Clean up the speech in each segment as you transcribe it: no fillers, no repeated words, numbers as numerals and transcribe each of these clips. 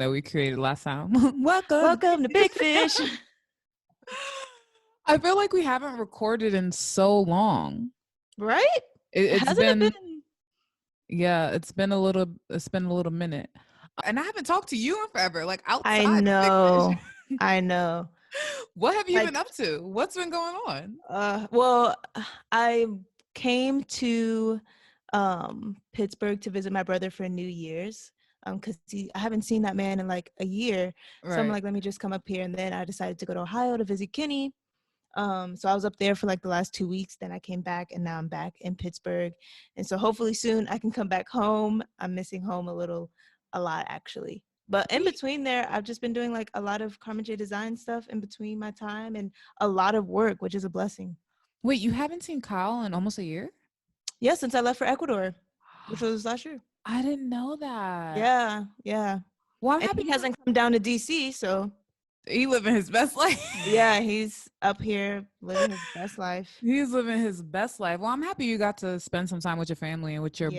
that we created last time. Welcome to Big Fish. I feel like we haven't recorded in so long. Right? It's been yeah, it's been a little minute. And I haven't talked to you in forever, like outside. I know. I know. What have you been up to? What's been going on? Well, I came to Pittsburgh to visit my brother for New Year's. Because I haven't seen that man in like a year. Right. So I'm like, let me just come up here. And then I decided to go to Ohio to visit Kenny. So I was up there for like the last 2 weeks. Then I came back and now I'm back in Pittsburgh. And so hopefully soon I can come back home. I'm missing home a lot actually. But in between there, I've just been doing like a lot of Carmen J design stuff in between my time and a lot of work, which is a blessing. Wait, you haven't seen Kyle in almost a year? Yeah, since I left for Ecuador, which was last year. I didn't know that. Yeah. Well, and he hasn't come down to DC, so he living his best life. Yeah, he's up here living his best life. He's living his best life. Well, I'm happy you got to spend some time with your family and with your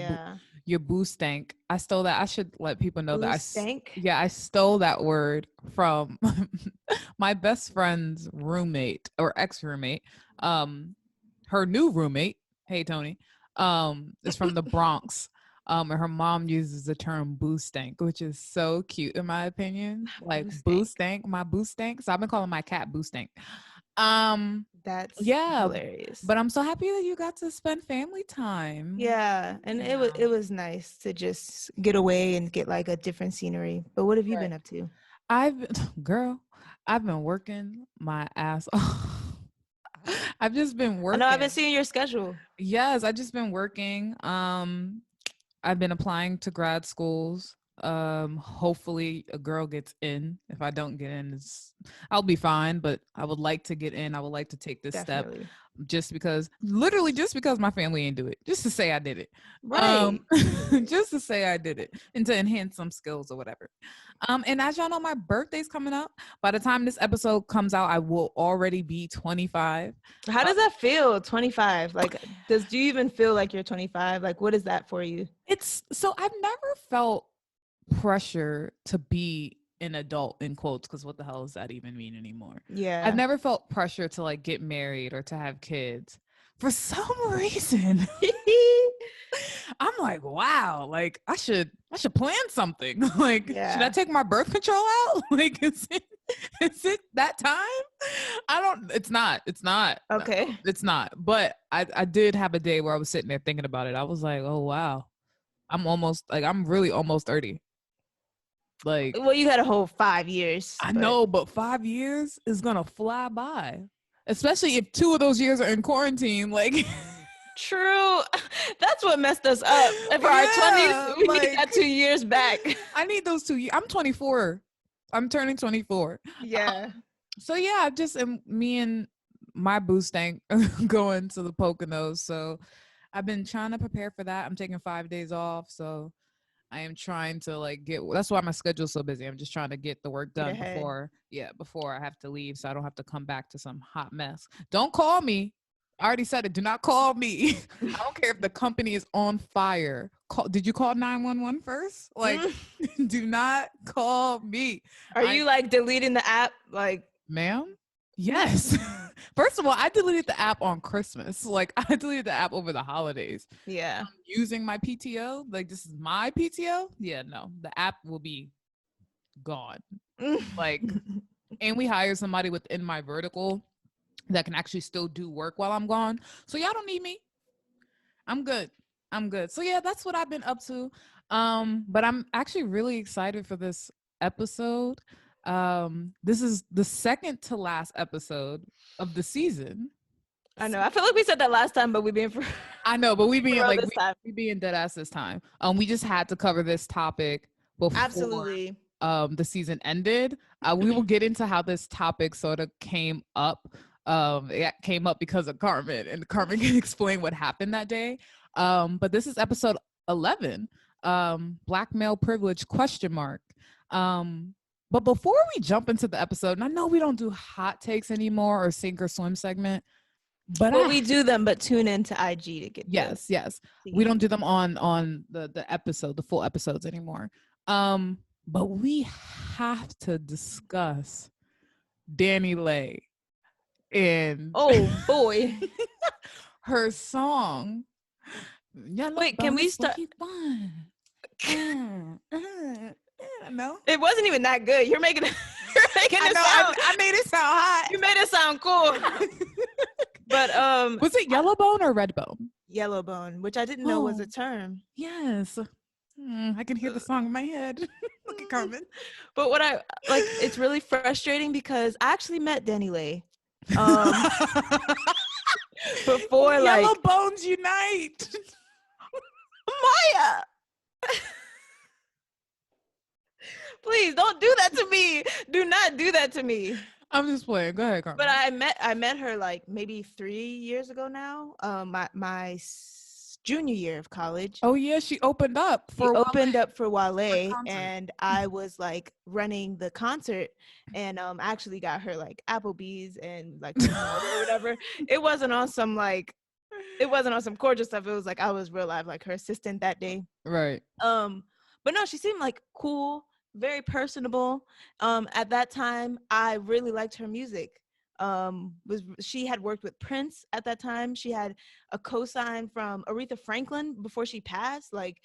boo stank. I stole that. I should let people know that I stole that word from my best friend's roommate or ex-roommate. Her new roommate, hey Tony, is from the Bronx. And her mom uses the term boo stank, which is so cute in my opinion. Like boo stank, my boo stank. So I've been calling my cat boo stank. That's hilarious. But I'm so happy that you got to spend family time. Yeah, and it was nice to just get away and get like a different scenery. But what have you been up to? I've been working my ass off. I've just been working. I know I've been seeing your schedule. Yes, I've just been working. I've been applying to grad schools. Hopefully a girl gets in. If I don't get in, I'll be fine, but I would like to get in. I would like to take this step just because my family ain't do it, just to say I did it. Right. Just to say I did it and to enhance some skills or whatever. And as y'all know, my birthday's coming up. By the time this episode comes out, I will already be 25. How does that feel? 25? Like, do you even feel like you're 25? Like, what is that for you? I've never felt pressure to be an adult in quotes, because what the hell does that even mean anymore? Yeah, I've never felt pressure to like get married or to have kids for some reason. I'm like, wow, like I should plan something. Like, should I take my birth control out? Like, is it that time? It's not okay. No, it's not. But I did have a day where I was sitting there thinking about it. I was like, oh wow, I'm really almost 30. Like, well, you had a whole 5 years. I know, but 5 years is gonna fly by, especially if 2 of those years are in quarantine. Like, true. That's what messed us up. For our 20s, we need that 2 years back. I need those 2 years. I'm 24. I'm turning 24. Yeah. So yeah, me and my boo stank going to the Poconos. So I've been trying to prepare for that. I'm taking 5 days off. So I am trying to like that's why my schedule's so busy. I'm just trying to get the work done before I have to leave, so I don't have to come back to some hot mess. Don't call me. I already said it. Do not call me. I don't care if the company is on fire. Did you call 911 first? Like, do not call me. Are you like deleting the app? Like, ma'am? Yes. First of all, I deleted the app on Christmas. Like, I deleted the app over the holidays. Yeah. I'm using my PTO. Like, this is my PTO. Yeah, no. The app will be gone. Like, and we hired somebody within my vertical that can actually still do work while I'm gone. So y'all don't need me. I'm good. So yeah, that's what I've been up to. But I'm actually really excited for this episode. This is the second to last episode of the season. I know. I feel like we said that last time, but we being I know, but we being like we being dead ass this time. We just had to cover this topic before absolutely the season ended. We will get into how this topic sort of came up. It came up because of Carmen, and Carmen can explain what happened that day. But this is episode 11. Black male privilege ? But before we jump into the episode, and I know we don't do hot takes anymore or sink or swim segment, but we do them, but tune into IG to get yes. We don't do them on the episode, the full episodes anymore. but we have to discuss Danny Lay and Oh boy. her song Yellow Wait, can Bone we is what start? he won. No. It wasn't even that good. You're making it. You're making I it know sound. I made it sound hot. You made it sound cool. But was it Yellow Bone or Red Bone? yellow bone, which I didn't know was a term. Yes. I can hear the song in my head. Look at Carmen. But what I like, it's really frustrating because I actually met Danny Lay. Before Yellow Bones Unite. Maya. Please don't do that to me. Do not do that to me. I'm just playing. Go ahead, Carmen. But I met her like maybe 3 years ago now. My junior year of college. Oh yeah, she opened up for Wale, and I was like running the concert, and actually got her like Applebee's and like or whatever. It wasn't on some gorgeous stuff. It was like I was real life like her assistant that day. Right. But no, she seemed like cool, very personable. At that time, I really liked her music. She had worked with Prince at that time. She had a co-sign from Aretha Franklin before she passed. Like,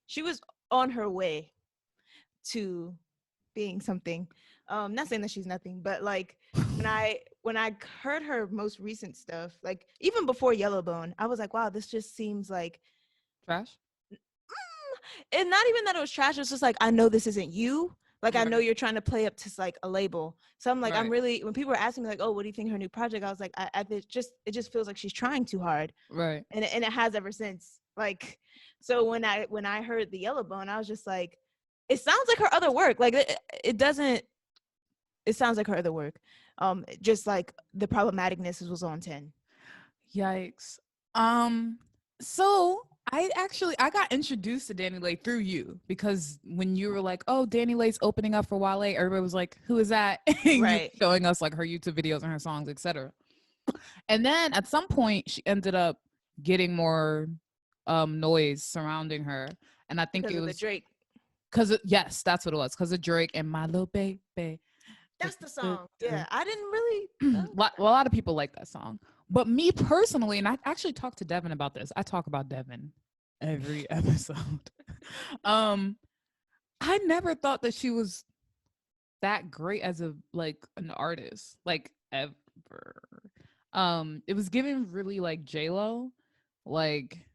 she was on her way to being something. Not saying that she's nothing, but like when I heard her most recent stuff, like even before Yellowbone, I was like, wow, this just seems like trash. And not even that it was trash. It was just like, I know this isn't you. Like, I know you're trying to play up to like a label. So I'm like, I'm really, when people were asking me like, oh, what do you think of her new project? I was like, it just feels like she's trying too hard. Right. And it has ever since. Like, so when I heard the Yellowbone, I was just like, it sounds like her other work. Like it sounds like her other work. Just like the problematicness was on 10. Yikes. So I got introduced to Danny Lay through you, because when you were like, oh, Danny Lay's opening up for Wale, everybody was like, who is that? And right. You showing us like her YouTube videos and her songs, etc. And then at some point she ended up getting more noise surrounding her. And I think it was the Drake. Yes, that's what it was. Because of Drake and My Little Baby. That's the song. Yeah, I didn't really. Well, a lot of people like that song. But me personally, and I actually talked to Devin about this. I talk about Devin every episode. I never thought that she was that great as an artist, like ever. It was giving really like J-Lo, like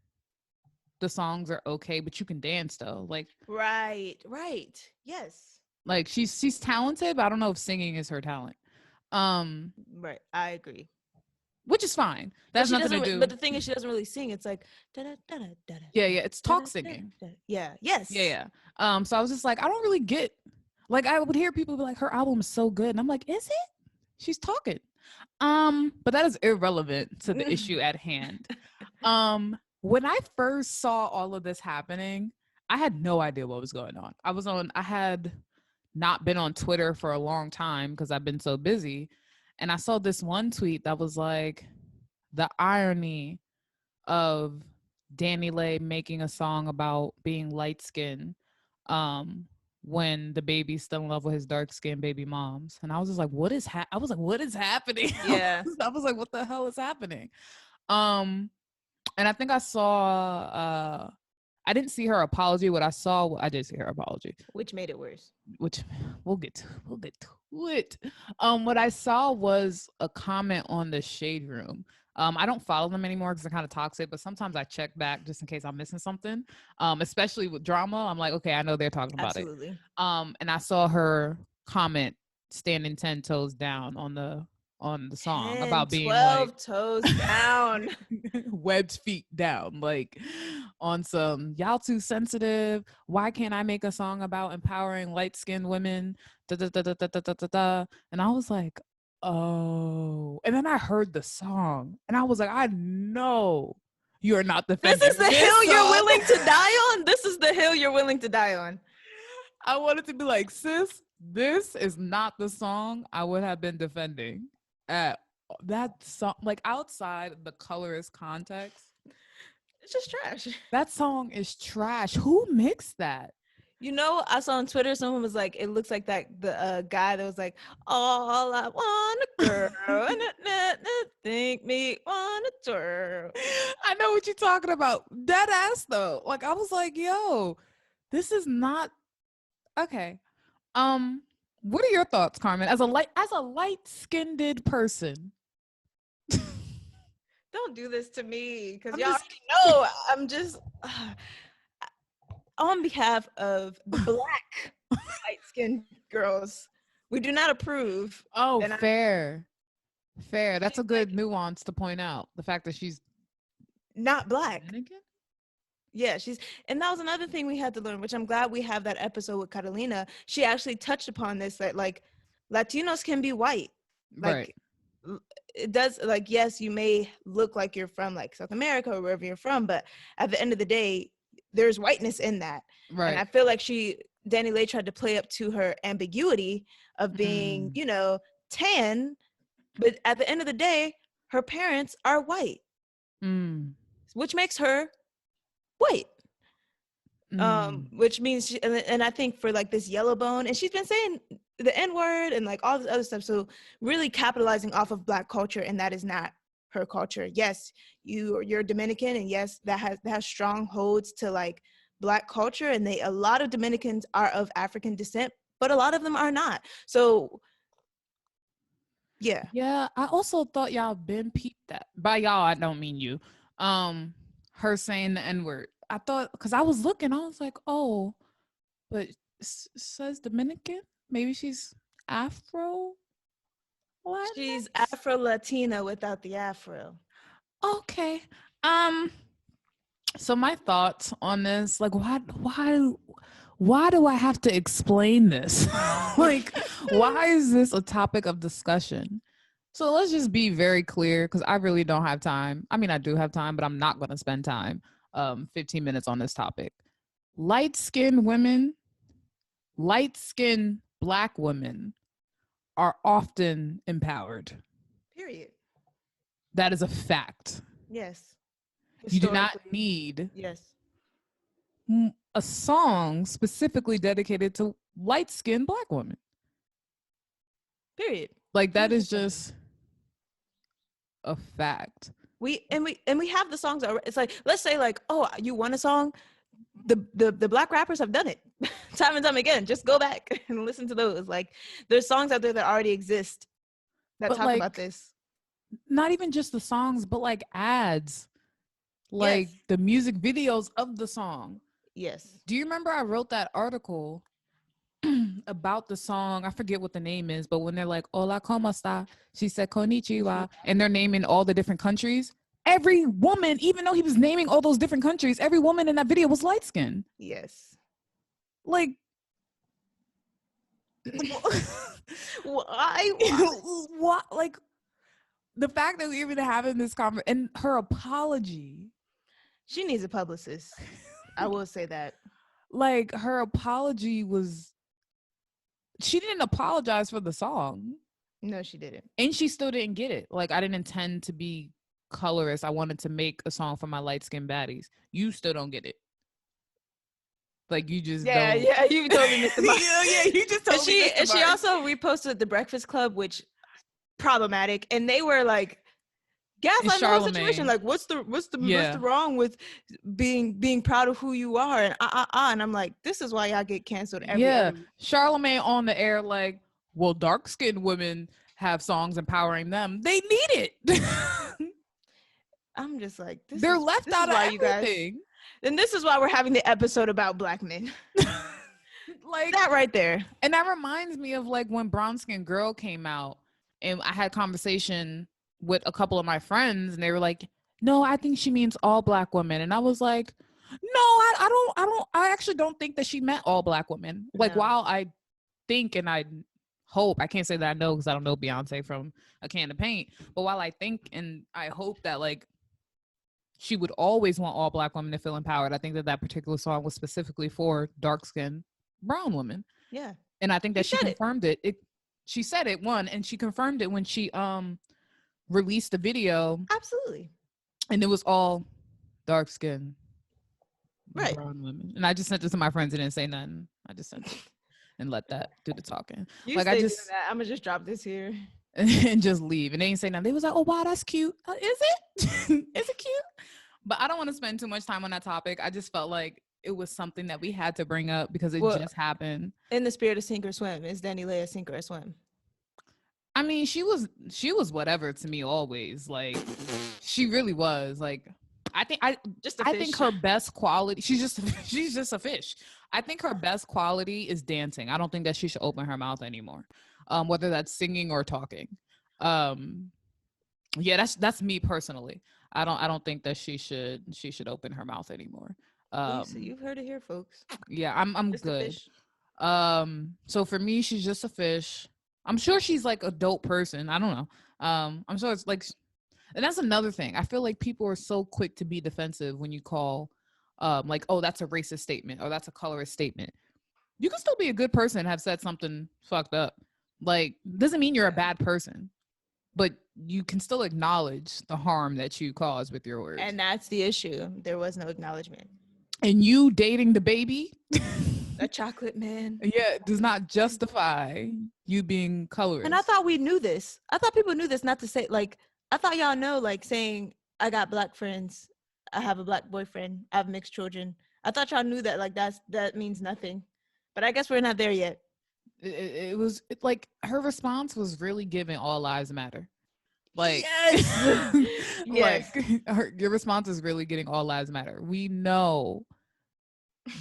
the songs are okay, but you can dance though. Like right, yes. Like she's talented, but I don't know if singing is her talent. Right, I agree. Which is fine. That's nothing to do. But the thing is, she doesn't really sing. It's like yeah, it's talk singing. Yeah, yes. Yeah. So I was just like, I don't really get. Like, I would hear people be like, her album is so good, and I'm like, is it? She's talking. But that is irrelevant to the issue at hand. When I first saw all of this happening, I had no idea what was going on. I had not been on Twitter for a long time because I've been so busy. And I saw this one tweet that was like, the irony of Danny Lay making a song about being light-skinned when the baby's still in love with his dark-skinned baby moms. And I was just like, what is happening? Yeah. I was like, what the hell is happening? And I think I saw I didn't see her apology. I did see her apology, which made it worse. Which we'll get to it. What I saw was a comment on the Shade Room. I don't follow them anymore because they're kind of toxic, but sometimes I check back just in case I'm missing something. Especially with drama, I'm like, okay, I know they're talking about Absolutely. it. And I saw her comment standing 10 toes down on the song about being 12 toes down, webbed feet down, like on some y'all too sensitive. Why can't I make a song about empowering light-skinned women? Da, da, da, da, da, da, da, da. And I was like, oh. And then I heard the song, and I was like, I know you are not defending. This is the hill you're willing to die on. This is the hill you're willing to die on. I wanted to be like, sis, this is not the song I would have been defending. That song, like outside the colorist context, it's just trash. That song is trash. Who mixed that? You know, I saw on Twitter, someone was like, it looks like that the guy that was like, all I want a girl, and think me want a girl. I know what you're talking about. Dead ass though. Like I was like, yo, this is not okay. What are your thoughts, Carmen? As a light-skinned person. Don't do this to me, because I'm y'all just already know I'm just on behalf of the black light-skinned girls. We do not approve. Oh, And fair. That's a good like, nuance to point out. The fact that she's not black. Dominican? Yeah, and that was another thing we had to learn, which I'm glad we have that episode with Catalina. She actually touched upon this, that like Latinos can be white. Right. Like it does, like, yes, you may look like you're from like South America or wherever you're from, but at the end of the day, there's whiteness in that. Right. And I feel like Danny Lay tried to play up to her ambiguity of being, tan, but at the end of the day, her parents are white, which makes her white. Which means and I think for like this yellow bone, and she's been saying the N-word and like all this other stuff, so really capitalizing off of black culture, and that is not her culture. Yes, you're Dominican, and yes, that has strong holds to like black culture, and a lot of Dominicans are of African descent, but a lot of them are not. So yeah, I also thought y'all been peeped that. By y'all, I don't mean you. Her saying the N-word. I thought, because I was looking, I was like, oh, but says Dominican? Maybe she's Afro? What? She's Afro-Latina without the Afro. Okay. So my thoughts on this, like, why do I have to explain this? Like, why is this a topic of discussion? So let's just be very clear, because I really don't have time. I mean, I do have time, but I'm not going to spend time, 15 minutes on this topic. Light-skinned Black women are often empowered. Period. That is a fact. Yes. You do not need a song specifically dedicated to light-skinned Black women. Period. Like that is just a fact. We have the songs. It's like, let's say like, oh, you want a song? The Black rappers have done it time and time again. Just go back and listen to those. Like, there's songs out there that already exist that talk about this. Not even just the songs, but like ads, like the music videos of the song. Yes. Do you remember I wrote that article about the song? I forget what the name is, but when they're like, "Hola, cómo está?" She said, "Konnichiwa," and they're naming all the different countries. Every woman, even though he was naming all those different countries, every woman in that video was light skinned. Yes. Like, why? What? Like, the fact that we're even having this conversation, and her apology. She needs a publicist. I will say that. Like, her apology was, she didn't apologize for the song. No, she didn't. And she still didn't get it. Like, I didn't intend to be colorist. I wanted to make a song for my light-skinned baddies. You still don't get it. Like, you just don't. Yeah, you totally missed the mark. Yeah, you just totally missed the mark. She also reposted The Breakfast Club, which problematic, and they were like gaslighting the whole situation. Like, what's the wrong with being proud of who you are? And and I'm like, this is why y'all get canceled every other week. Charlamagne on the air like, well, dark-skinned women have songs empowering them. They need it. I'm just like, they're left out of everything. And this is why we're having the episode about Black men. Like that right there. And that reminds me of like when Brown Skin Girl came out, and I had conversation with a couple of my friends, and they were like, no, I think she means all Black women. And I was like, no, I actually don't think that she meant all Black women. Like, while I think, and I hope, I can't say that I know because I don't know Beyonce from a can of paint, but while I think and I hope that like she would always want all Black women to feel empowered, I think that particular song was specifically for dark-skinned brown women. Yeah. And I think that she confirmed it. She said it, and she confirmed it when she released the video. Absolutely. And it was all dark skin Right. Brown women. And I just sent it to my friends and didn't say nothing. I just sent it and let that do the talking. You Like stay I doing just that. I'm gonna just drop this here. and just leave. And they ain't say nothing. They was like, oh wow, that's cute. Is it? Is it cute? But I don't want to spend too much time on that topic. I just felt like it was something that we had to bring up because it just happened. In the spirit of sink or swim, is Danny Leia sink or swim? I mean, she was whatever to me always. Like she really was. Like I think her best quality, she's just a fish. I think her best quality is dancing. I don't think that she should open her mouth anymore. Whether that's singing or talking. Yeah, that's me personally. I don't think that she should open her mouth anymore. So you've heard it here, folks. Yeah, I'm just good. So for me, she's just a fish. I'm sure she's like a dope person. I don't know. I'm sure it's like, and that's another thing. I feel like people are so quick to be defensive when you call, like, oh, that's a racist statement or that's a colorist statement. You can still be a good person and have said something fucked up. Like, doesn't mean you're a bad person, but you can still acknowledge the harm that you caused with your words. And that's the issue. There was no acknowledgement. And you dating the baby, a chocolate man, yeah, does not justify you being colorist. And I thought we knew this. I thought people knew this. Not to say like, I thought y'all know, like saying I got black friends, I have a black boyfriend, I have mixed children. I thought y'all knew that. Like that means nothing. But I guess we're not there yet. It was like her response was really giving all lives matter. Like, yes. Yes. Like your response is really getting all lives matter. We know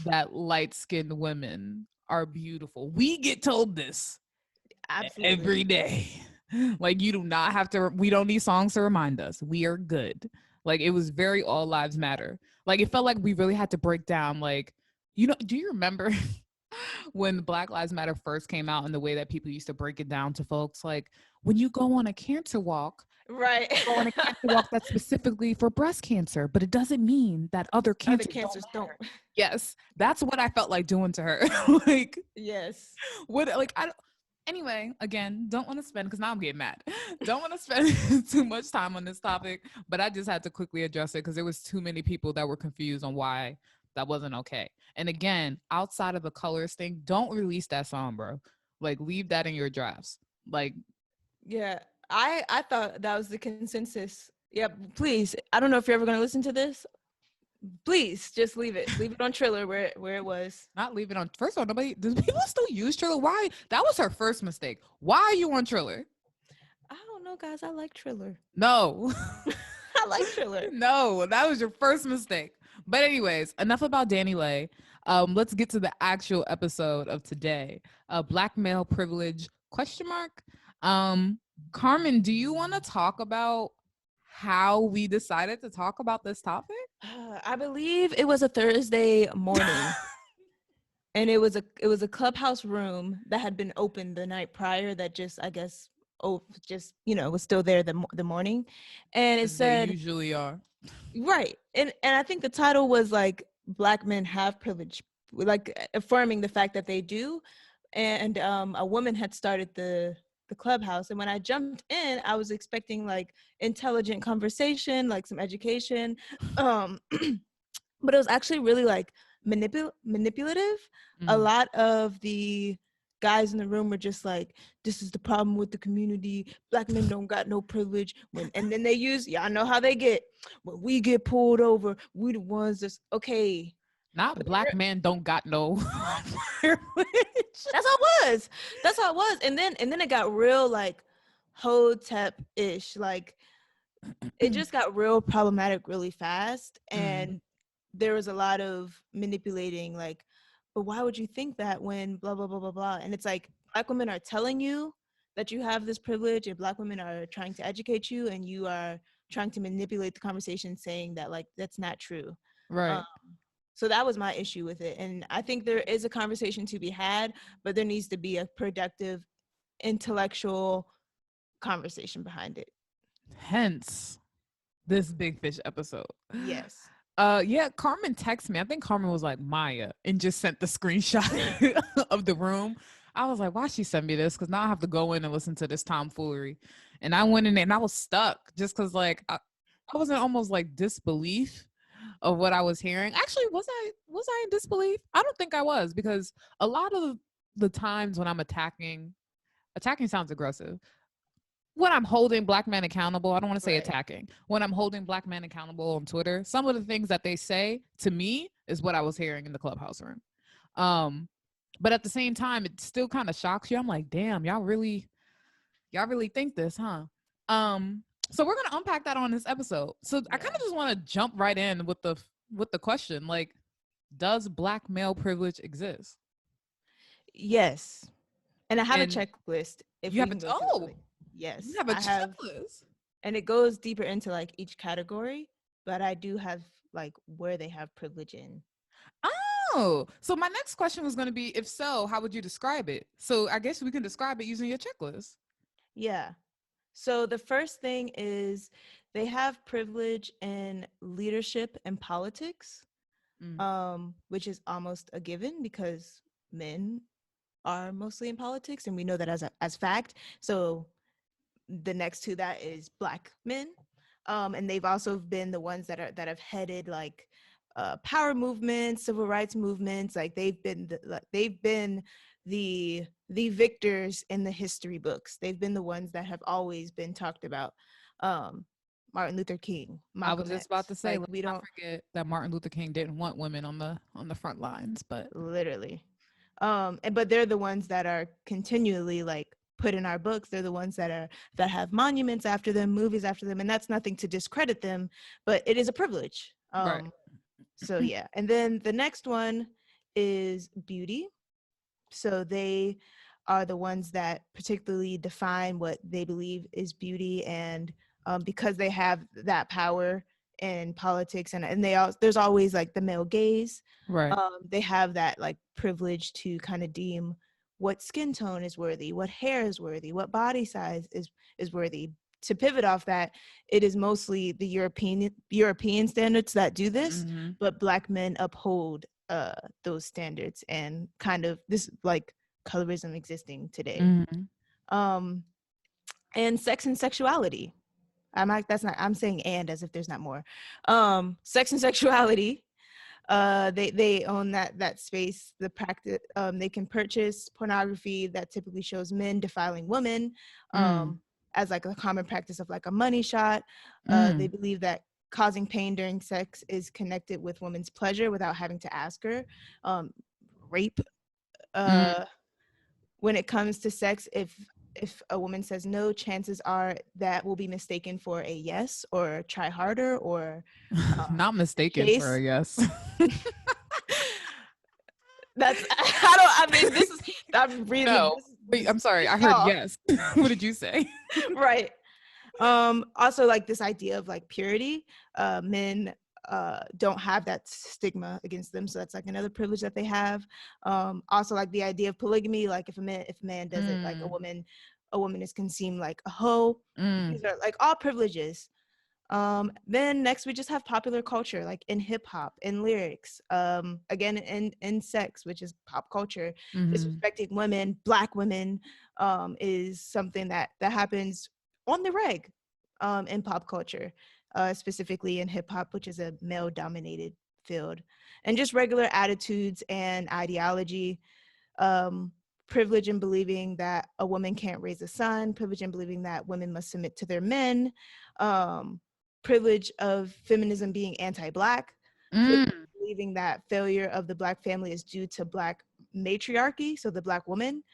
that light-skinned women are beautiful. We get told this absolutely every day. Like you do not have to. We don't need songs to remind us. We are good. Like it was very all lives matter. Like it felt like we really had to break down. Like, you know, do you remember? When Black Lives Matter first came out and the way that people used to break it down to folks, like when you go on a cancer walk, right? You go on a cancer walk that's specifically for breast cancer, but it doesn't mean that other cancers don't. Yes, that's what I felt like doing to her. Like, yes, what? Like, I don't. Anyway, again, don't want to spend because now I'm getting mad. Don't want to spend too much time on this topic, but I just had to quickly address it because there was too many people that were confused on why that wasn't okay. And again, outside of the colors thing, don't release that song, bro. Like, leave that in your drafts. Like, yeah, I thought that was the consensus. Yeah, please. I don't know if you're ever going to listen to this. Please just leave it. Leave it on Triller where it was. Not leave it on. First of all, does people still use Triller? Why? That was her first mistake. Why are you on Triller? I don't know, guys. I like Triller. No. I like Triller. No, that was your first mistake. But anyways, enough about Danny Lay. Let's get to the actual episode of today. Black male privilege ? Carmen, do you want to talk about how we decided to talk about this topic? I believe it was a Thursday morning. And it was a clubhouse room that had been opened the night prior that just, I guess, was still there the morning. And it said, they usually are. Right. And I think the title was like Black men have privilege, like affirming the fact that they do. And a woman had started the clubhouse. And when I jumped in, I was expecting like intelligent conversation, like some education. But it was actually really like manipulative. A lot of the guys in the room were just like, this is the problem with the community. Black men don't got no privilege. And then they use, y'all know how they get. When we get pulled over, we the ones that's okay. Not black men don't got no privilege. That's how it was. And then it got real like Hotep-ish. Like it just got real problematic really fast. And there was a lot of manipulating, like, but why would you think that when blah, blah, blah, blah, blah. And it's like Black women are telling you that you have this privilege and Black women are trying to educate you and you are trying to manipulate the conversation saying that like that's not true. Right. So that was my issue with it. And I think there is a conversation to be had, but there needs to be a productive, intellectual conversation behind it. Hence this Big Fish episode. Yes. Yeah, Carmen texted me. I think Carmen was like Maya and just sent the screenshot of the room. I was like, why she sent me this? Because now I have to go in and listen to this tomfoolery. And I went in there and I was stuck just because like I was in almost like disbelief of what I was hearing. Actually, was I in disbelief? I don't think I was, because a lot of the times when I'm attacking sounds aggressive. When I'm holding black men accountable, I don't want to say Right. attacking. When I'm holding black men accountable on Twitter, some of the things that they say to me is what I was hearing in the clubhouse room. Um, but at the same time, it still kind of shocks you. I'm like, damn, y'all really think this, huh? Um, so we're gonna unpack that on this episode. So I kind Yeah. of just want to jump right in with the question, like, does black male privilege exist? Yes. And I have a And checklist if you we have a can go through it really. you Yes, have a I have, checklist. and it goes deeper into like each category, but I do have like where they have privilege in. Oh, so my next question was going to be, if so, how would you describe it? So I guess we can describe it using your checklist. Yeah. So the first thing is they have privilege in leadership and politics, Mm. which is almost a given because men are mostly in politics, and we know that as fact. So the next to that is black men, and they've also been the ones that have headed like power movements, civil rights movements. Like they've been the victors in the history books. They've been the ones that have always been talked about. um Martin Luther King, I was Malcolm just about X. to say, Like let's we not don't forget that Martin Luther King didn't want women on the front lines, but literally but they're the ones that are continually like put in our books. They're the ones that have monuments after them, movies after them, and that's nothing to discredit them, but it is a privilege. right. So yeah. And then the next one is beauty. So they are the ones that particularly define what they believe is beauty, and because they have that power in politics, and there's always like the male gaze. Right. They have that like privilege to kind of deem what skin tone is worthy, what hair is worthy, what body size is worthy. To pivot off that, it is mostly the European standards that do this, Mm-hmm. but black men uphold those standards, and kind of this like colorism existing today. Mm-hmm. um and sex and sexuality. I'm saying and as if there's not more. Sex and sexuality, they own that space. The practice, they can purchase pornography that typically shows men defiling women, Mm. as like a common practice of like a money shot. They Mm. believe that causing pain during sex is connected with women's pleasure without having to ask her. Rape, Mm. when it comes to sex, if a woman says no, chances are that will be mistaken for a yes, or try harder, or Not mistaken for chase. a yes. That's I mean, this is I'm reading No. Wait, this I'm sorry. I heard law. yes. What did you say? Right. Also like this idea of like purity. Men don't have that stigma against them, so that's like another privilege that they have. Also like the idea of polygamy, like if a man does it, like Mm. a woman is can seem like a hoe. Mm. These are like all privileges. Then next we just have popular culture, like in hip hop, in lyrics, again in sex, which is pop culture. Mm-hmm. Disrespecting women, black women, is something that happens on the reg, in pop culture, specifically in hip hop, which is a male dominated field. And just regular attitudes and ideology. um, Privilege in believing that a woman can't raise a son, privilege in believing that women must submit to their men, um, privilege of feminism being anti-black, privilege Mm. believing that failure of the black family is due to black matriarchy, so the black woman,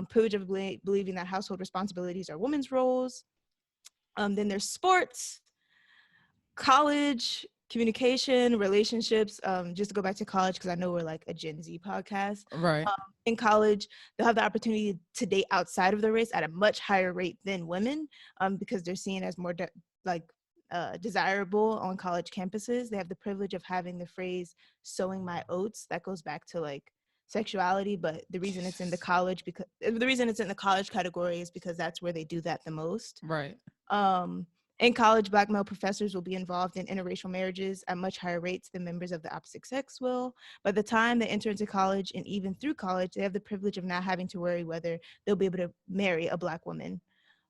privilege of believing that household responsibilities are women's roles. Then there's sports, college, communication, relationships. Just to go back to college, because I know we're like a Gen Z podcast. Right. Um, in college, they'll have the opportunity to date outside of the race at a much higher rate than women, because they're seen as more desirable on college campuses. They have the privilege of having the phrase "sowing my oats." That goes back to like sexuality, but the reason it's in the college category is because that's where they do that the most. Right. um, in college, black male professors will be involved in interracial marriages at much higher rates than members of the opposite sex will. By the time they enter into college, and even through college, they have the privilege of not having to worry whether they'll be able to marry a black woman.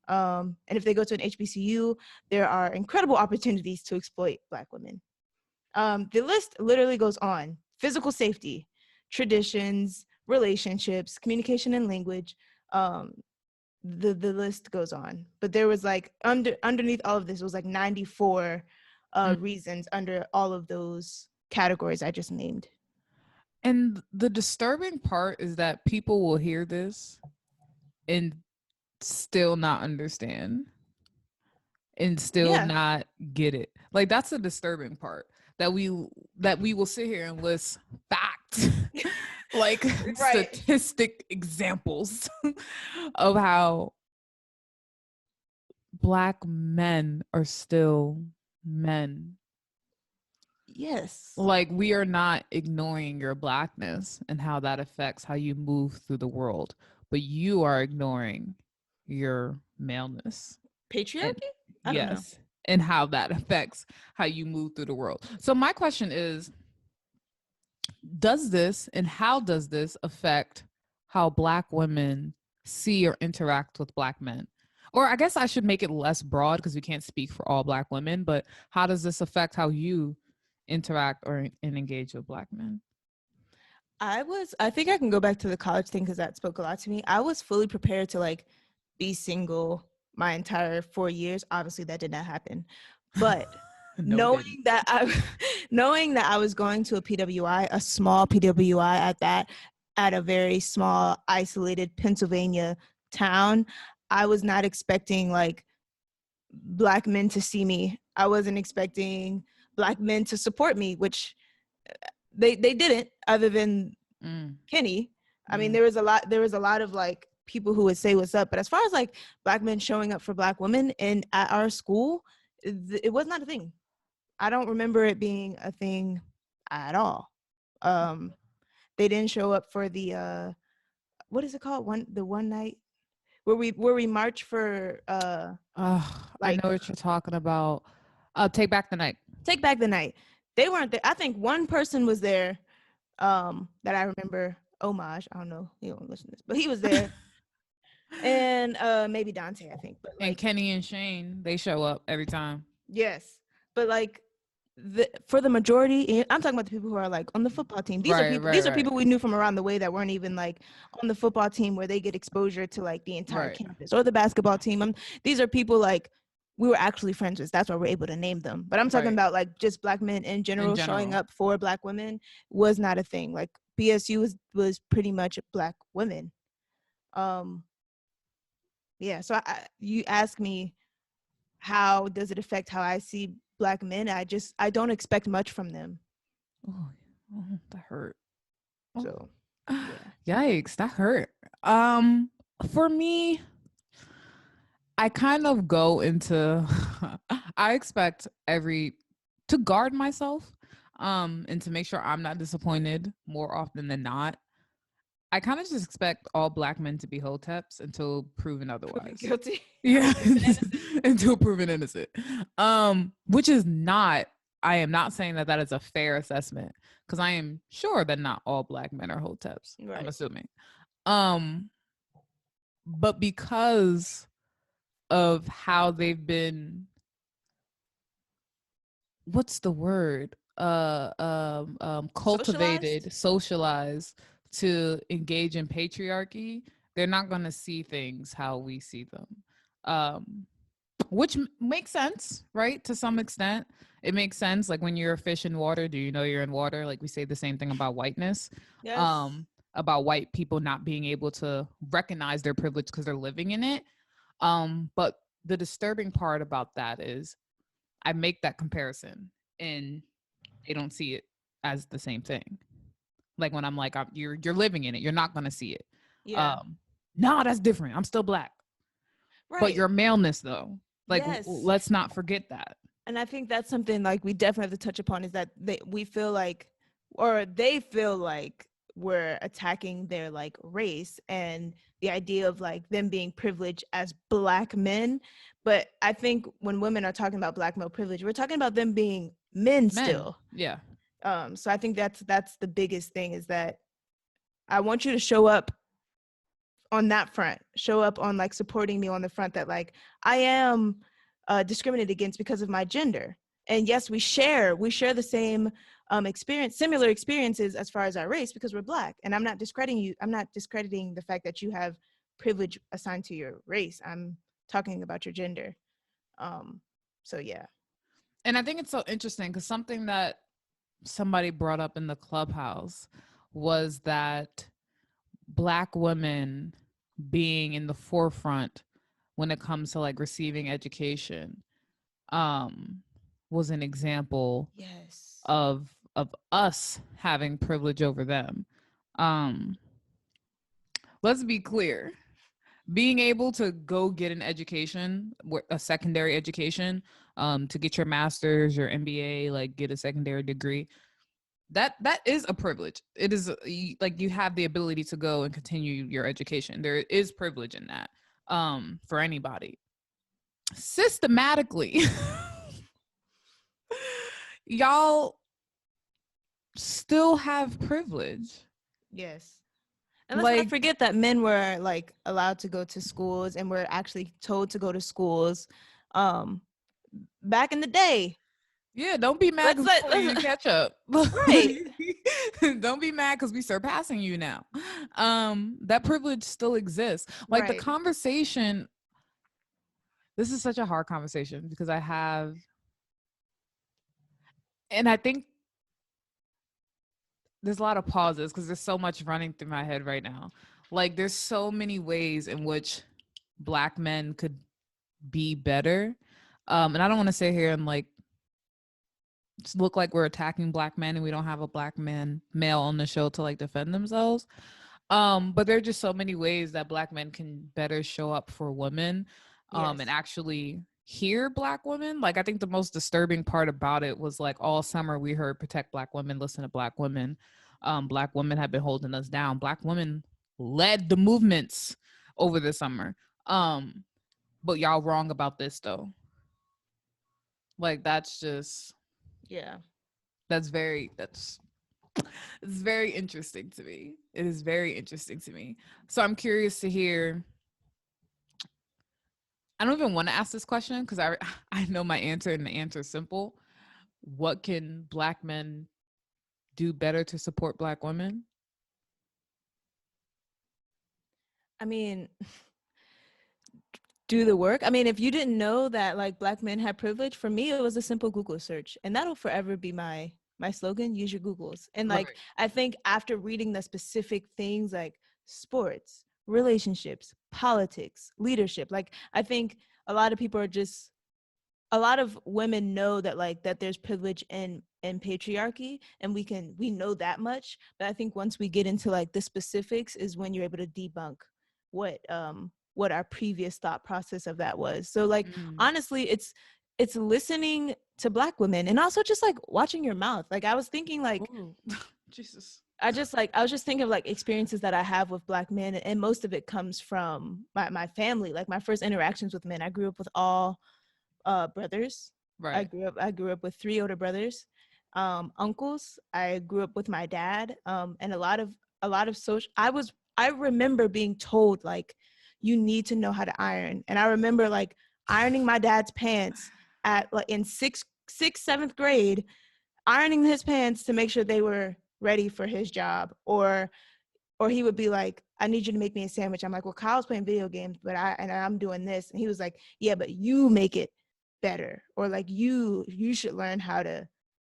And if they go to an HBCU, there are incredible opportunities to exploit black women. The list literally goes on: physical safety, traditions, relationships, communication and language. The list goes on, but there was like underneath all of this was like 94 reasons under all of those categories I just named. And the disturbing part is that people will hear this and still not understand and still not get it. Like, that's the disturbing part, that we will sit here and list facts like statistic examples of how Black men are still men. Yes. Like, we are not ignoring your Blackness and how that affects how you move through the world, but you are ignoring your maleness. Patriarchy? I don't know. And how that affects how you move through the world. So my question is, does this and how does this affect how Black women see or interact with Black men? Or I guess I should make it less broad because we can't speak for all Black women, but how does this affect how you interact or and engage with Black men? I think I can go back to the college thing because that spoke a lot to me. I was fully prepared to like be single my entire 4 years. Obviously that did not happen, but knowing that I was going to a PWI, a small PWI at that, at a very small isolated Pennsylvania town, I was not expecting like Black men to see me. I wasn't expecting Black men to support me, which they didn't, other than Kenny. I mean, there was a lot of like people who would say what's up, but as far as like Black men showing up for Black women and at our school, it was not a thing. I don't remember it being a thing at all. They didn't show up for the what is it called? The one night where we march for I know what you're talking about. Take Back the Night. Take Back the Night. They weren't there. I think one person was there that I remember. Homage. I don't know. He don't listen to this, but he was there. And maybe Dante, I think. But like, and Kenny and Shane, they show up every time. Yes. But like for the majority, I'm talking about the people who are like on the football team. These are people we knew from around the way that weren't even like on the football team where they get exposure to like the entire campus, or the basketball team. These are people like we were actually friends with. That's why we're able to name them. But I'm talking about like just Black men in general showing up for Black women was not a thing. Like BSU was pretty much Black women. Yeah. So you ask me, how does it affect how I see Black men? I don't expect much from them. Oh, that hurt. So yikes, that hurt. For me, I kind of go into I expect to guard myself and to make sure I'm not disappointed more often than not. I kind of just expect all Black men to be hoteps until proven otherwise. Guilty. Yeah. Until proven innocent. Which is not, I am not saying that is a fair assessment, because I am sure that not all Black men are hoteps. Right. I'm assuming. But because of how they've been, what's the word? Cultivated, socialized to engage in patriarchy, they're not going to see things how we see them, which makes sense, right? To some extent, it makes sense. Like when you're a fish in water, do you know you're in water? Like we say the same thing about whiteness. Yes. About white people not being able to recognize their privilege because they're living in it. But the disturbing part about that is I make that comparison and they don't see it as the same thing. Like when I'm like, you're living in it, you're not going to see it. Yeah. No, that's different. I'm still Black. Right. But your maleness though, like let's not forget that. And I think that's something like we definitely have to touch upon, is that they feel like we're attacking their like race and the idea of like them being privileged as Black men. But I think when women are talking about Black male privilege, we're talking about them being men still. Yeah. So I think that's the biggest thing, is that I want you to show up on that front, show up on like supporting me on the front that like I am discriminated against because of my gender. And yes, we share the same similar experiences as far as our race, because we're Black. And I'm not discrediting the fact that you have privilege assigned to your race. I'm talking about your gender. So yeah. And I think it's so interesting because something that somebody brought up in the clubhouse was that Black women being in the forefront when it comes to like receiving education was an example Yes. of us having privilege over them. Let's be clear. Being able to go get an education, a secondary education, to get your master's, your MBA, like get a secondary degree, that is a privilege. It is like you have the ability to go and continue your education. There is privilege in that, for anybody. Systematically, y'all still have privilege. Yes. And let's not Like, forget that men were like allowed to go to schools and were actually told to go to schools back in the day. yeah, don't be mad because we playing catch up. Right. Don't be mad because we surpassing you now. That privilege still exists. Like the Right. conversation, this is such a hard conversation because and I think there's a lot of pauses because there's so much running through my head right now. Like there's so many ways in which Black men could be better. And I don't want to sit here and like look like we're attacking Black men and we don't have a Black male on the show to like defend themselves. But there are just so many ways that Black men can better show up for women, Yes. and actually hear Black women. Like I think the most disturbing part about it was like all summer we heard protect Black women, listen to Black women. Black women have been holding us down. Black women led the movements over the summer. But y'all wrong about this though. Like that's just Yeah. that's it's very interesting to me. It is very interesting to me. So I'm curious to hear. I don't even want to ask this question because I know my answer and the answer is simple. What can Black men do better to support Black women? I mean, do the work. I mean, if you didn't know that like Black men had privilege, for me it was a simple Google search, and that'll forever be my slogan. Use your Googles. And like Right. I think after reading the specific things like sports, relationships, politics, leadership, like I think a lot of people are just a lot of women know that like that there's privilege in patriarchy, and we know that much. But I think once we get into like the specifics is when you're able to debunk what our previous thought process of that was. So like honestly, it's listening to Black women, and also just like watching your mouth. Like I was thinking like Jesus. I was just thinking of like experiences that I have with Black men, and most of it comes from my family. Like my first interactions with men, I grew up with all brothers. Right. I grew up with 3 older brothers, uncles. I grew up with my dad, and a lot of social. I remember being told like, you need to know how to iron, and I remember like ironing my dad's pants at like in seventh grade, ironing his pants to make sure they were ready for his job, or he would be like, I need you to make me a sandwich. I'm like, well, Kyle's playing video games, but I'm doing this. And he was like, yeah, but you make it better. Or like, you should learn how to,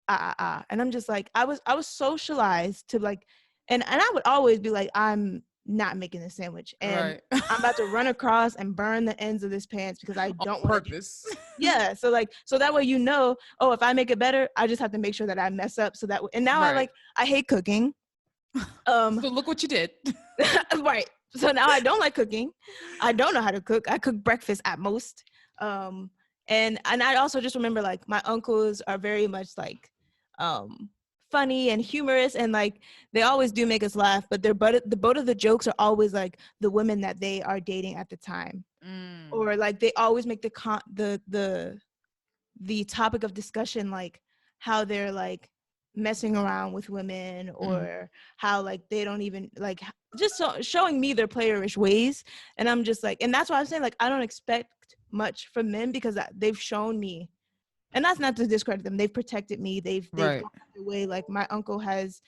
And I'm just like, I was socialized to like, and I would always be like, I'm not making a sandwich. And Right. I'm about to run across and burn the ends of this pants because I On don't want to do. purpose. Yeah. So like, so that way, oh, if I make it better, I just have to make sure that I mess up. So that, and now Right. I hate cooking. So look what you did. Right. So now I don't like cooking. I don't know how to cook. I cook breakfast at most. And I also just remember like my uncles are very much like funny and humorous, and like they always do make us laugh, but the butt of the jokes are always like the women that they are dating at the time. Or like they always make the topic of discussion like how they're like messing around with women, or how like they don't even like just showing me their playerish ways. And I'm just like, and that's why I'm saying like I don't expect much from men, because they've shown me and that's not to discredit them. They've protected me. They've Right. gone their way. Like my uncle has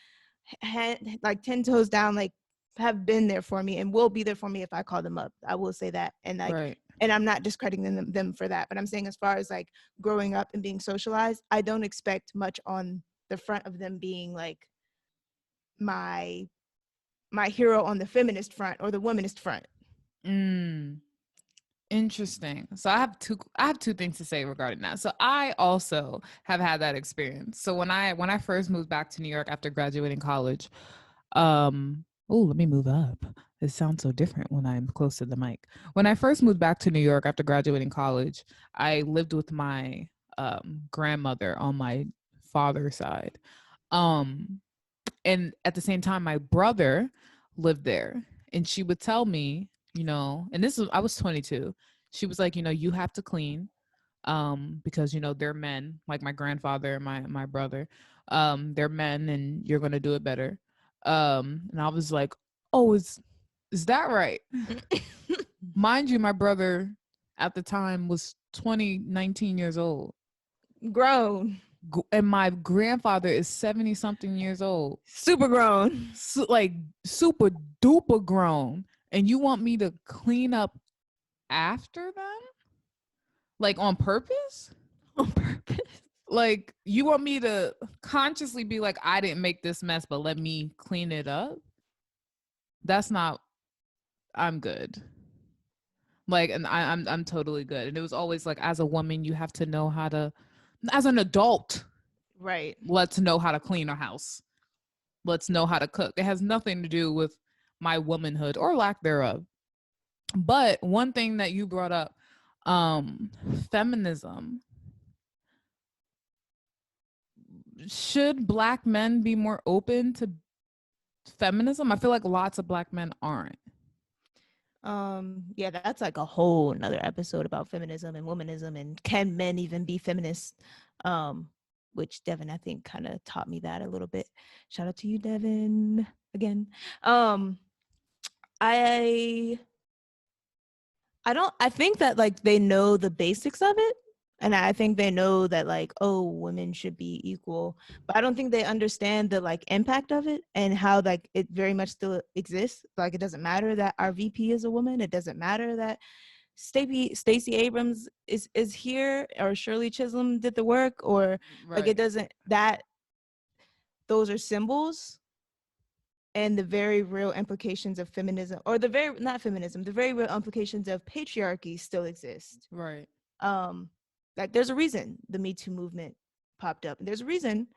had like 10 toes down, like have been there for me and will be there for me if I call them up. I will say that. And like, Right. and I'm not discrediting them for that, but I'm saying as far as like growing up and being socialized, I don't expect much on the front of them being like my hero on the feminist front or the womanist front. Interesting. So I have two things to say regarding that. So I also have had that experience. So when I first moved back to New York after graduating college, let me move up. It sounds so different when I'm close to the mic. When I first moved back to New York after graduating college, I lived with my grandmother on my father's side. And at the same time, my brother lived there, and she would tell me, and I was 22. She was like, you have to clean, because they're men, like my grandfather and my brother, they're men, and you're gonna do it better. And I was like, oh, is that right? Mind you, my brother at the time was 19 years old, grown, and my grandfather is 70 something years old, super grown, like super duper grown, and you want me to clean up after them, like on purpose? On purpose. Like, you want me to consciously be like, I didn't make this mess, but let me clean it up? That's not. I'm good. Like, and I'm totally good. And it was always like, as a woman, you have to know how to, as an adult, right? Let's know how to clean our house. Let's know how to cook. It has nothing to do with my womanhood or lack thereof. But one thing that you brought up, feminism. Should Black men be more open to feminism? I feel like lots of Black men aren't. Yeah, that's like a whole another episode about feminism and womanism and can men even be feminists? Which Devin, I think, kind of taught me that a little bit. Shout out to you, Devin, again. I think that like they know the basics of it. And I think they know that like, oh, women should be equal, but I don't think they understand the like impact of it and how like it very much still exists. Like, it doesn't matter that our VP is a woman. It doesn't matter that Stacey Abrams is here, or Shirley Chisholm did the work, or like it doesn't, that those are symbols, and the very real implications of feminism, or the very real implications of patriarchy still exist. Right. Like there's a reason the Me Too movement popped up, and there's a reason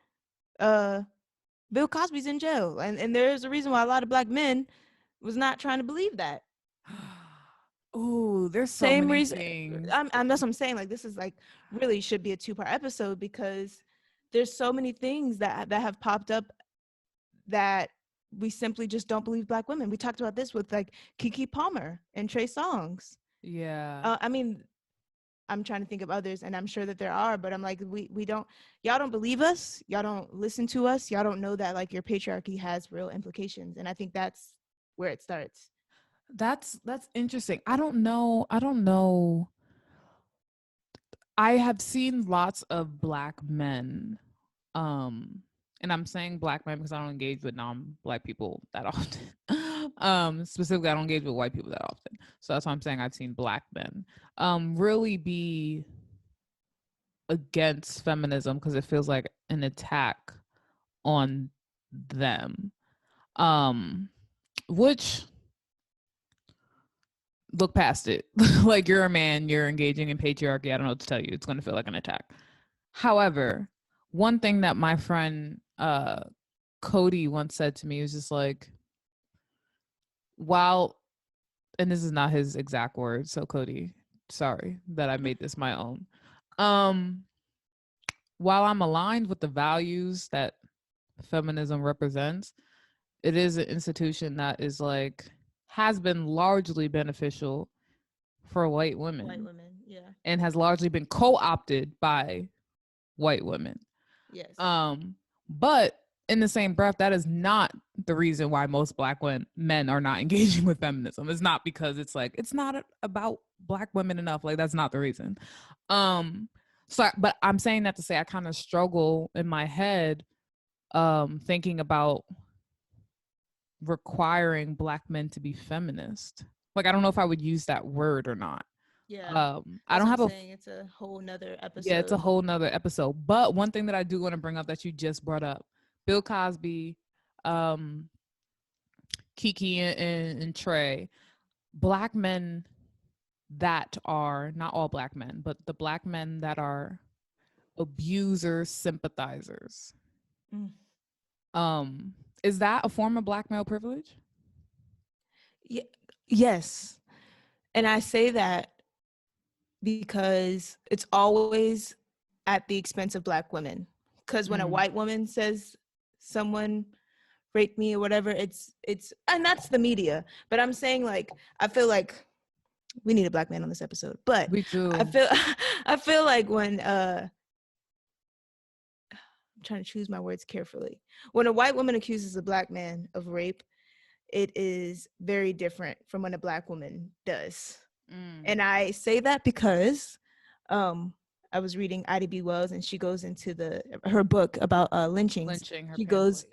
Bill Cosby's in jail, and there's a reason why a lot of Black men was not trying to believe that. Oh, there's so many things. That's what I'm saying. Like, this is like really should be a 2-part episode, because there's so many things that have popped up that we simply just don't believe Black women. We talked about this with like Keke Palmer and Trey Songz. Yeah. I mean, I'm trying to think of others, and I'm sure that there are, but I'm like, we don't, y'all don't believe us, y'all don't listen to us, y'all don't know that like your patriarchy has real implications. And I think that's where it starts. That's interesting. I don't know. I have seen lots of Black men, and I'm saying Black men because I don't engage with non-Black people that often. Specifically, I don't engage with white people that often. So that's why I'm saying I've seen Black men really be against feminism because it feels like an attack on them. Which, look past it. Like, you're a man, you're engaging in patriarchy. I don't know what to tell you. It's going to feel like an attack. However, one thing that my friend Cody once said to me was just like, and this is not his exact words, so Cody, sorry that I made this my own. While I'm aligned with the values that feminism represents, it is an institution that is like, has been largely beneficial for white women, Yeah, and has largely been co-opted by white women. Yes. But in the same breath, that is not the reason why most Black men are not engaging with feminism. It's not because it's like, it's not about Black women enough. Like, that's not the reason. So, but I'm saying that to say I kind of struggle in my head, thinking about requiring Black men to be feminist. Like, I don't know if I would use that word or not. Yeah. I That's don't what I'm have a saying. It's a whole nother yeah, it's a episode. whole nother episode. But one thing that I do want to bring up that you just brought up, Bill Cosby, um, Kiki and Trey, Black men that are not all Black men, but the Black men that are abuser sympathizers. Mm. Is that a form of Black male privilege? Yes. And I say that because it's always at the expense of Black women. Because when a white woman says someone raped me or whatever, it's and that's the media. But I'm saying, like, I feel like we need a Black man on this episode. But We do. I feel like when I'm trying to choose my words carefully. When a white woman accuses a Black man of rape, it is very different from when a Black woman does. And I say that because I was reading Ida B. Wells, and she goes into her book about lynchings.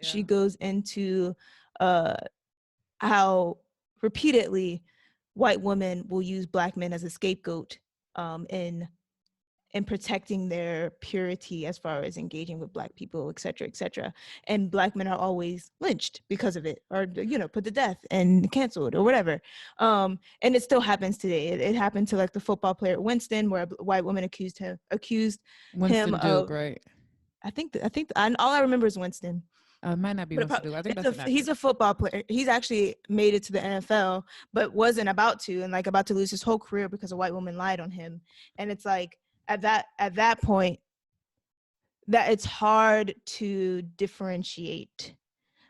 She goes into how repeatedly white women will use Black men as a scapegoat in protecting their purity as far as engaging with Black people, et cetera, et cetera. And Black men are always lynched because of it, or, put to death and canceled or whatever. And it still happens today. It happened to, like, the football player Winston, where a white woman accused him Winston of, Duke, right? I think all I remember is Winston. It might not be Winston Duke. I think that's he's a football player. He's actually made it to the NFL, but wasn't about to, and like about to lose his whole career because a white woman lied on him. And it's like, at that point, that it's hard to differentiate.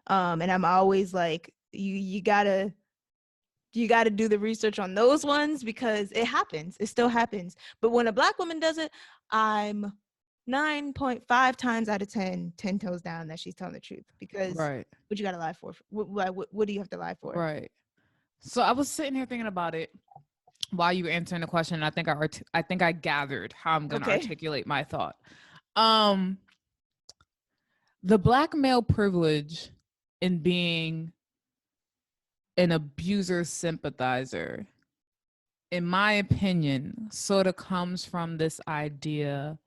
And I'm always like, you gotta do the research on those ones, because it happens. It still happens. But when a Black woman does it, I'm 9.5 times out of 10 toes down that she's telling the truth. Because right. What you gotta lie for? What do you have to lie for? Right. So I was sitting here thinking about it while you were answering the question. And I think I gathered how I'm going to articulate my thought. The Black male privilege in being an abuser sympathizer, in my opinion, sort of comes from this idea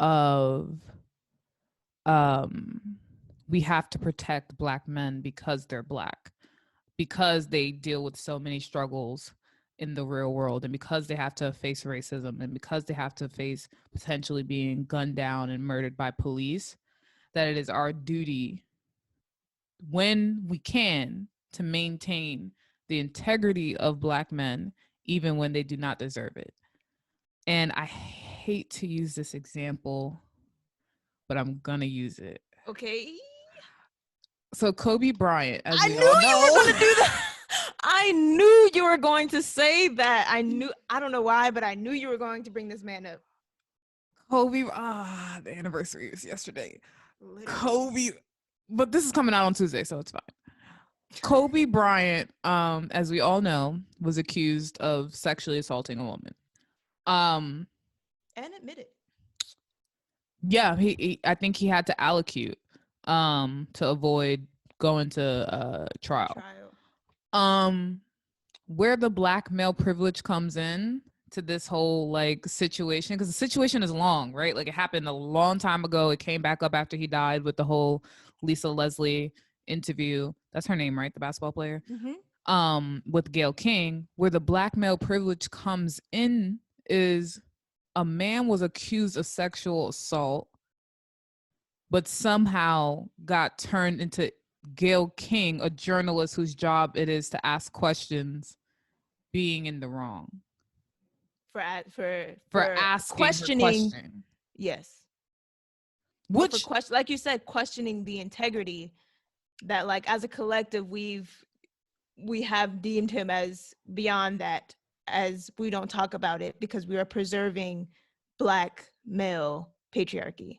of we have to protect Black men because they're Black, because they deal with so many struggles in the real world, and because they have to face racism, and because they have to face potentially being gunned down and murdered by police, that it is our duty, when we can, to maintain the integrity of Black men, even when they do not deserve it. And I hate to use this example, but I'm gonna use it. Okay. So Kobe Bryant, as I we knew all know, you were going to do that. I knew you were going to say that. I don't know why, but I knew you were going to bring this man up. Kobe, the anniversary was yesterday. Literally. Kobe, but this is coming out on Tuesday, so it's fine. Kobe Bryant, as we all know, was accused of sexually assaulting a woman. And admitted. Yeah, I think he had to allocute to avoid going to trial. Where the Black male privilege comes in to this whole like situation, because the situation is long, right? Like, it happened a long time ago. It came back up after he died with the whole Lisa Leslie interview. That's her name, right? The basketball player. With Gayle King. Where the Black male privilege comes in is a man was accused of sexual assault, but somehow got turned into Gayle King, a journalist whose job it is to ask questions, being in the wrong. For asking questioning. Yes. Which, like you said, questioning the integrity that, like, as a collective, we have deemed him as beyond that, as we don't talk about it because we are preserving Black male patriarchy.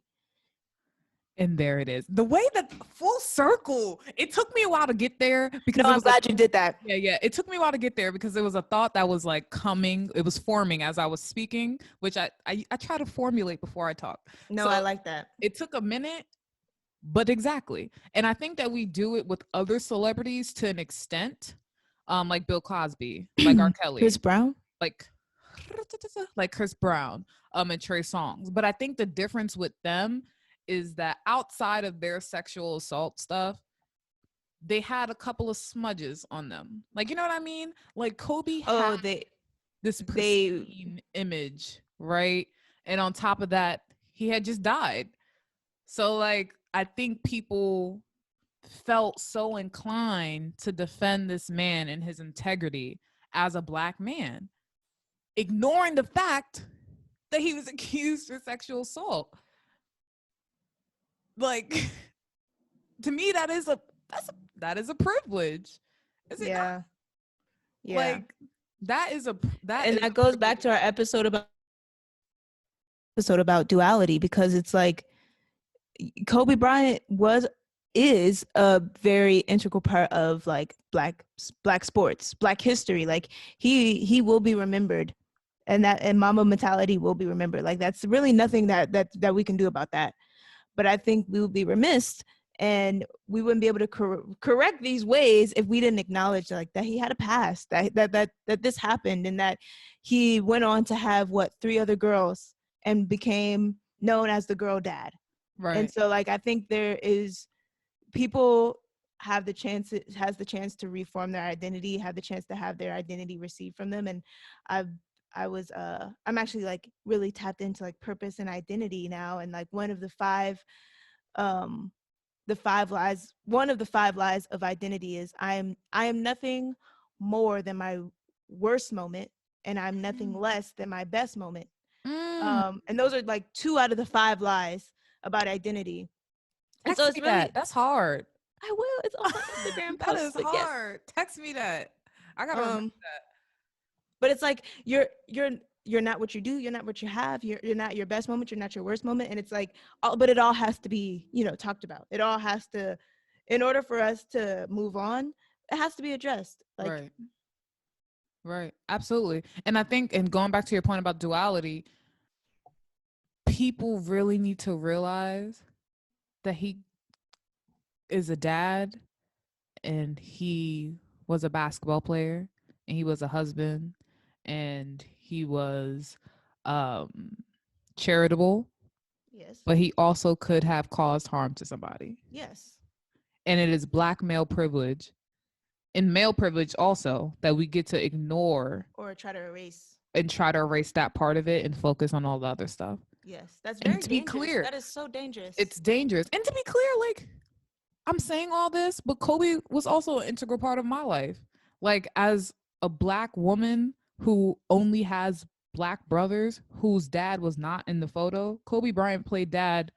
And there it is. The way that full circle. It took me a while to get there because No, it I'm was glad you did that. yeah. It took me a while to get there because it was a thought that was like coming. It was forming as I was speaking, which I try to formulate before I talk. No, I So like that. it took a minute, but exactly. And I think that we do it with other celebrities to an extent, like Bill Cosby, like R. Chris Kelly, Brown. like like Chris Brown, and Trey Songz. But I think the difference with them is that outside of their sexual assault stuff, they had a couple of smudges on them. Like, you know what I mean? Like Kobe had Oh, this they pristine image, right? And on top of that, he had just died. So like I think people felt so inclined to defend this man and his integrity as a black man, ignoring the fact that he was accused of sexual assault. Like to me, that is a privilege. Is it not? yeah. Yeah. Like that is And that goes back to our episode about duality, because it's like Kobe Bryant is a very integral part of like black sports, black history. Like he will be remembered, and Mamba mentality will be remembered. Like that's really nothing that we can do about that. But I think we would be remiss, and we wouldn't be able to correct these ways if we didn't acknowledge like that he had a past, that this happened, and that he went on to have 3 other girls and became known as the girl dad. right. And so like I think people has the chance to reform their identity, have the chance to have their identity received from them. And I'm actually like really tapped into like purpose and identity now. And like one of the five lies of identity is I am nothing more than my worst moment, and I'm nothing less than my best moment. And those are like 2 out of the 5 lies about identity. And Text so it's me really, that. That's hard. I will. It's on my Instagram That post. is But yes. hard. Text me that. I gotta remember that. But it's like you're not what you do. You're not what you have. You're not your best moment. You're not your worst moment. And it's like, but it all has to be, talked about. It all has to, in order for us to move on, it has to be addressed. Like, Right. Right. Absolutely. And I think, and going back to your point about duality, people really need to realize that he is a dad and he was a basketball player and he was a husband and he was um charitable, yes, but he also could have caused harm to somebody. yes, And it is black male privilege and male privilege also that we get to ignore or try to erase. and try to erase that part of it and focus on all the other stuff. Yes, that's And very to be dangerous. clear, That is so dangerous. it's dangerous. And to be clear, like I'm saying all this, but Kobe was also an integral part of my life. Like as a black woman who only has black brothers whose dad was not in the photo, Kobe Bryant played dad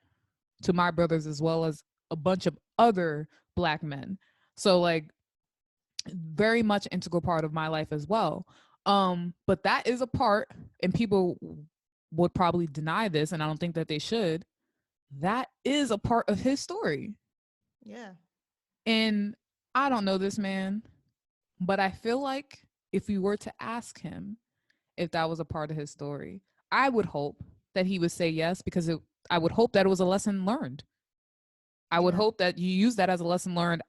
to my brothers as well as a bunch of other black men. So like very much integral part of my life as well. But that is a part, and people would probably deny this, and I don't think that they should. That is a part of his story. Yeah. And I don't know this man, but I feel like if we were to ask him if that was a part of his story, I would hope that he would say yes, because I would hope that it was a lesson learned. I would hope that you use that as a lesson learned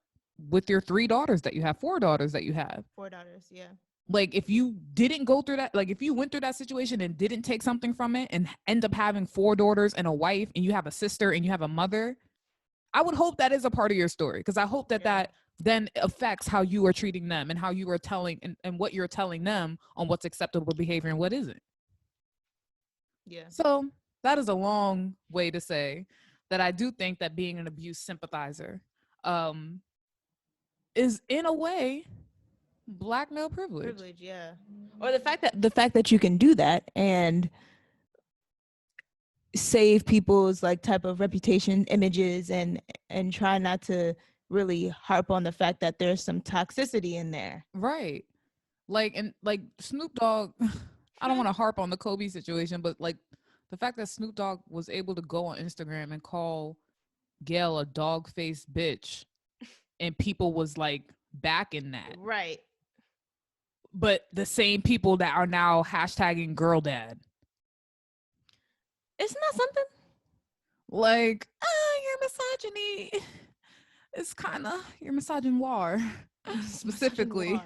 with your 3 daughters that you have, 4 daughters that you have. 4 daughters, yeah. Like if you didn't go through that, like if you went through that situation and didn't take something from it and end up having 4 daughters and a wife and you have a sister and you have a mother, I would hope that is a part of your story, because I hope that that then affects how you are treating them and how you are telling and what you're telling them on what's acceptable behavior and what isn't. Yeah. So that is a long way to say that I do think that being an abuse sympathizer is in a way black male privilege. Yeah. Or the fact that you can do that and save people's like type of reputation, images, and try not to really harp on the fact that there's some toxicity in there. Right. Like, and like Snoop Dogg, I don't want to harp on the Kobe situation, but like the fact that Snoop Dogg was able to go on Instagram and call Gail a dog-faced bitch, and people was like backing that. Right. But the same people that are now hashtagging girl dad. Isn't that something? Like, your misogyny is kind of, your misogynoir specifically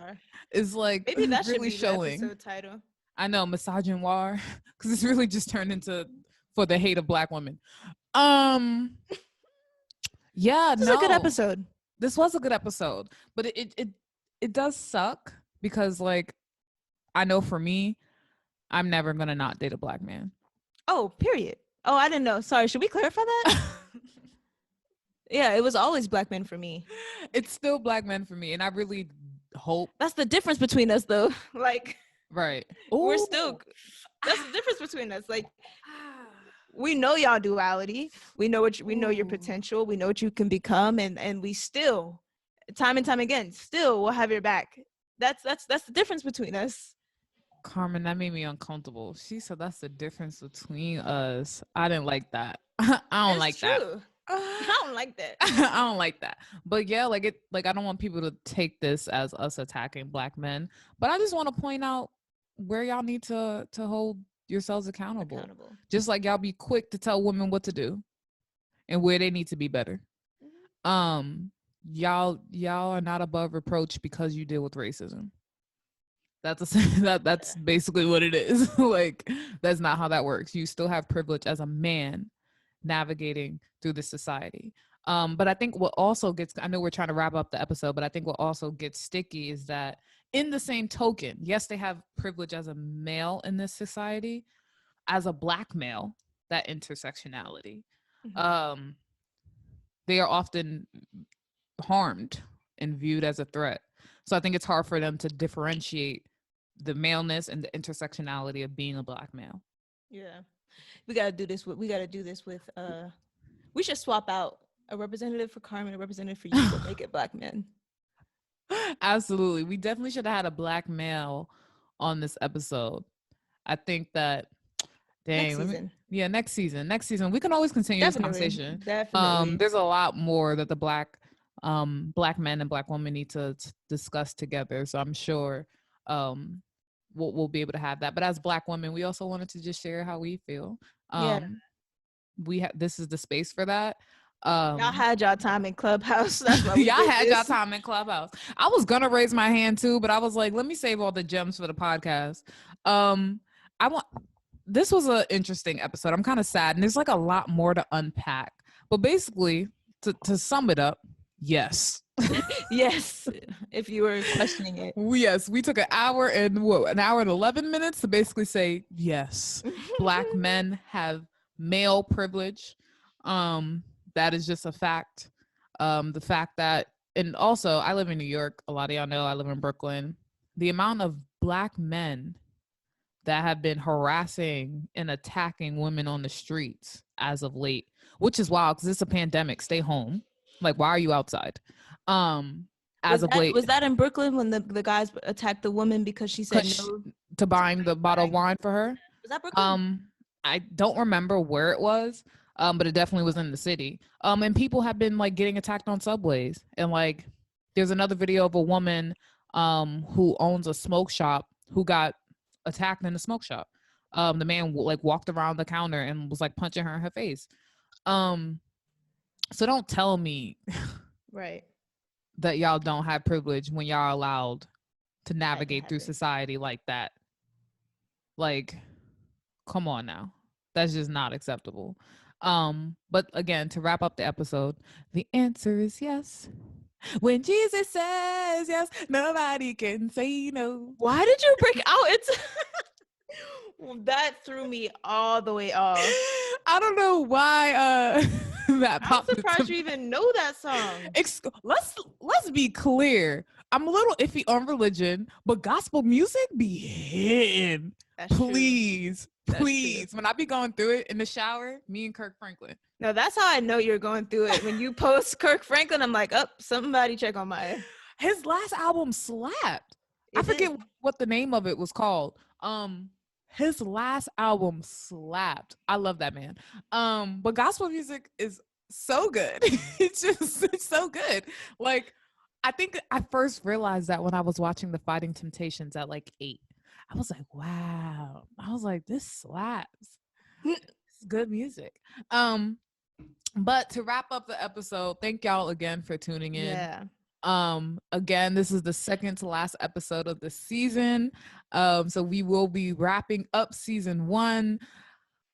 is like maybe that really should be showing. the episode title. I know, misogynoir, because it's really just turned into for the hate of Black women. Yeah, this was a good episode. This was a good episode, but it does suck because, like, I know for me, I'm never gonna not date a Black man. Oh, period. Oh, I didn't know. Sorry, should we clarify that? Yeah, it was always Black men for me. It's still Black men for me, and I really hope that's the difference between us, though. Like, right? We're still. That's the difference between us. Like, we know y'all duality. We know what we know your potential. We know what you can become, and we still, time and time again, still will have your back. That's the difference between us. Carmen, that made me uncomfortable. She said that's the difference between us. I didn't like that. I don't like that. I don't like that. I don't like that. But yeah, like I don't want people to take this as us attacking Black men. But I just want to point out where y'all need to hold yourselves accountable. Just like y'all be quick to tell women what to do and where they need to be better. Y'all are not above reproach because you deal with racism. That's basically what it is. Like, that's not how that works. You still have privilege as a man navigating through the society. But I think what also gets, I know we're trying to wrap up the episode, but I think what also gets sticky is that in the same token, yes, they have privilege as a male in this society, as a Black male, that intersectionality, they are often harmed and viewed as a threat. So I think it's hard for them to differentiate the maleness and the intersectionality of being a Black male. Yeah. We got to do this with, we should swap out a representative for Carmen, a representative for you, but make it Black men. Absolutely. We definitely should have had a Black male on this episode. I think that, dang, next season. We can always continue this conversation. Definitely. There's a lot more that the Black men and Black women need to discuss together. So I'm sure we'll be able to have that. But as Black women, we also wanted to just share how we feel. This is the space for that. Y'all had y'all time in Clubhouse. That's what y'all had y'all time in Clubhouse. I was gonna raise my hand too, but I was like, let me save all the gems for the podcast. This was an interesting episode. I'm kind of sad, and there's like a lot more to unpack. But basically, to sum it up, yes. Yes, if you were questioning it. Yes, we took an hour and 11 minutes to basically say yes. Black men have male privilege. That is just a fact. The fact that, and also I live in New York. A lot of y'all know I live in Brooklyn. The amount of Black men that have been harassing and attacking women on the streets as of late, which is wild because it's a pandemic. Stay home. Like, why are you outside? As of late. Was that in Brooklyn when the guys attacked the woman because she said no to buying the bottle of wine for her? Was that Brooklyn? I don't remember where it was, but it definitely was in the city. And people have been like getting attacked on subways. And like, there's another video of a woman who owns a smoke shop who got attacked in the smoke shop. The man like walked around the counter and was like punching her in her face. So don't tell me right that y'all don't have privilege when y'all are allowed to navigate through society like that. Like, come on now. That's just not acceptable. But again, to wrap up the episode, the answer is yes. When Jesus says yes, nobody can say no. Why did you break out? It's that threw me all the way off. I don't know why that popped. I'm surprised you even know that song. Let's be clear. I'm a little iffy on religion, but gospel music be hitting. Please. When I be going through it in the shower, me and Kirk Franklin. No, that's how I know you're going through it. When you post Kirk Franklin, I'm like, oh, somebody check on Maya. His last album slapped. I forget what the name of it was called. His last album slapped. I love that man. But gospel music is so good. It's so good. Like, I think I first realized that when I was watching The Fighting Temptations at like 8. I was like, wow. I was like, this slaps. It's good music. Um, but to wrap up the episode, thank y'all again for tuning in. Yeah. Again, this is the second to last episode of the season. So we will be wrapping up season 1,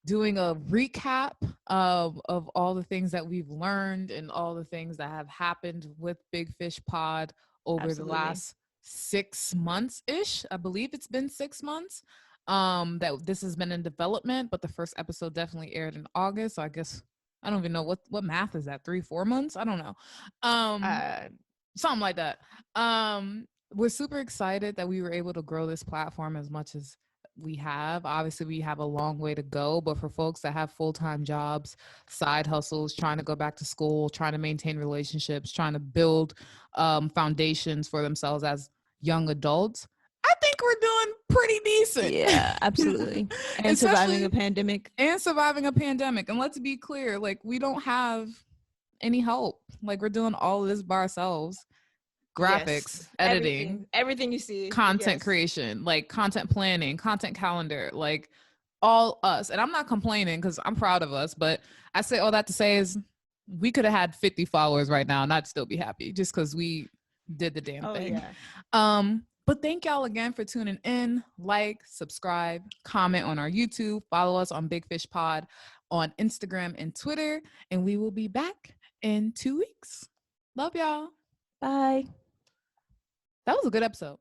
doing a recap of all the things that we've learned and all the things that have happened with Big Fish Pod over the last 6 months ish. I believe it's been 6 months that this has been in development, but the first episode definitely aired in August. So I guess I don't even know what math is that, 3-4 months. I don't know. Something like that. We're super excited that we were able to grow this platform as much as we have. Obviously, we have a long way to go, but for folks that have full-time jobs, side hustles, trying to go back to school, trying to maintain relationships, trying to build foundations for themselves as young adults, I think we're doing pretty decent. Yeah, absolutely. And surviving a pandemic. And let's be clear, like, we don't have any help. Like, we're doing all of this by ourselves. Graphics, editing, everything you see, content creation, like content planning, content calendar, like all us. And I'm not complaining because I'm proud of us, but I say all that to say is we could have had 50 followers right now and I'd still be happy just because we did the damn thing. Yeah. But thank y'all again for tuning in. Like, subscribe, comment on our YouTube, follow us on Big Fish Pod on Instagram and Twitter, and we will be back in 2 weeks. Love y'all. Bye. That was a good episode.